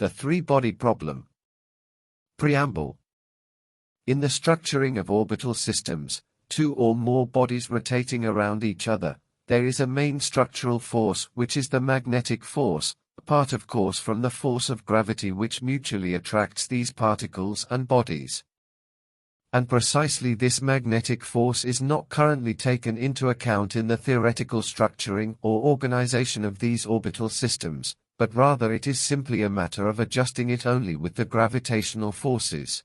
The three-body problem. Preamble. In the structuring of orbital systems, two or more bodies rotating around each other, there is a main structural force which is the magnetic force, apart of course from the force of gravity which mutually attracts these particles and bodies. And precisely this magnetic force is not currently taken into account in the theoretical structuring or organization of these orbital systems, but rather it is simply a matter of adjusting it only with the gravitational forces.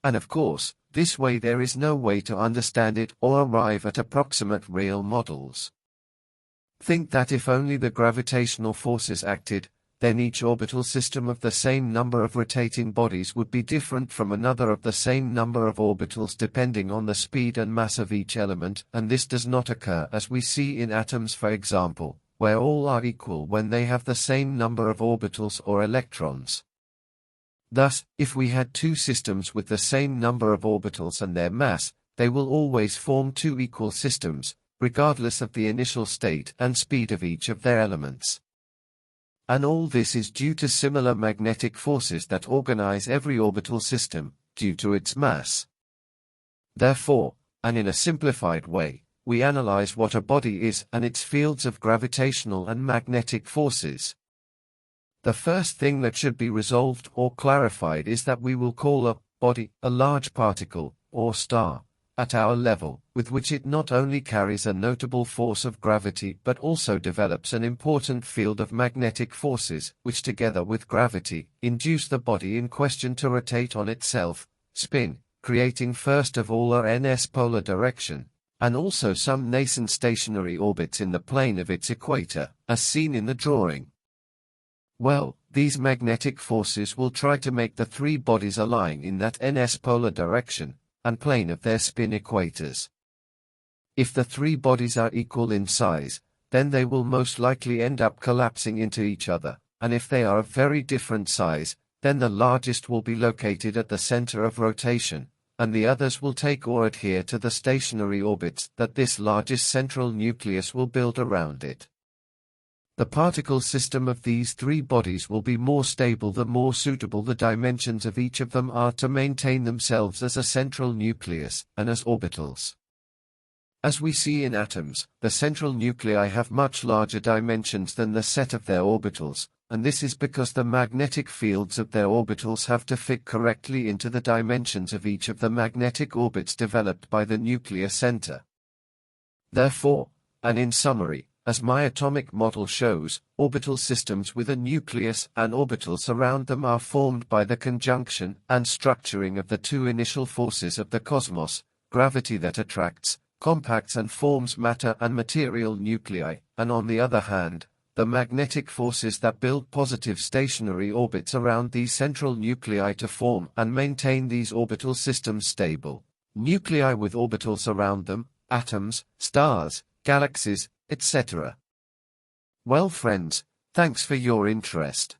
And of course, this way there is no way to understand it or arrive at approximate real models. Think that if only the gravitational forces acted, then each orbital system of the same number of rotating bodies would be different from another of the same number of orbitals depending on the speed and mass of each element, and this does not occur as we see in atoms, for example, where all are equal when they have the same number of orbitals or electrons. Thus, if we had two systems with the same number of orbitals and their mass, they will always form two equal systems, regardless of the initial state and speed of each of their elements. And all this is due to similar magnetic forces that organize every orbital system, due to its mass. Therefore, and in a simplified way, we analyze what a body is and its fields of gravitational and magnetic forces. The first thing that should be resolved or clarified is that we will call a body a large particle, or star, at our level, with which it not only carries a notable force of gravity but also develops an important field of magnetic forces, which together with gravity, induce the body in question to rotate on itself, spin, creating first of all a ns polar direction, and also some nascent stationary orbits in the plane of its equator, as seen in the drawing. Well, these magnetic forces will try to make the three bodies align in that ns polar direction, and plane of their spin equators. If the three bodies are equal in size, then they will most likely end up collapsing into each other, and if they are of very different size, then the largest will be located at the center of rotation, and the others will take or adhere to the stationary orbits that this largest central nucleus will build around it. The particle system of these three bodies will be more stable the more suitable the dimensions of each of them are to maintain themselves as a central nucleus and as orbitals. As we see in atoms, the central nuclei have much larger dimensions than the set of their orbitals, and this is because the magnetic fields of their orbitals have to fit correctly into the dimensions of each of the magnetic orbits developed by the nuclear center. Therefore, and in summary, as my atomic model shows, orbital systems with a nucleus and orbitals around them are formed by the conjunction and structuring of the two initial forces of the cosmos, gravity that attracts, compacts and forms matter and material nuclei, and on the other hand, the magnetic forces that build positive stationary orbits around these central nuclei to form and maintain these orbital systems stable. Nuclei with orbitals around them, atoms, stars, galaxies, etc. Well friends, thanks for your interest.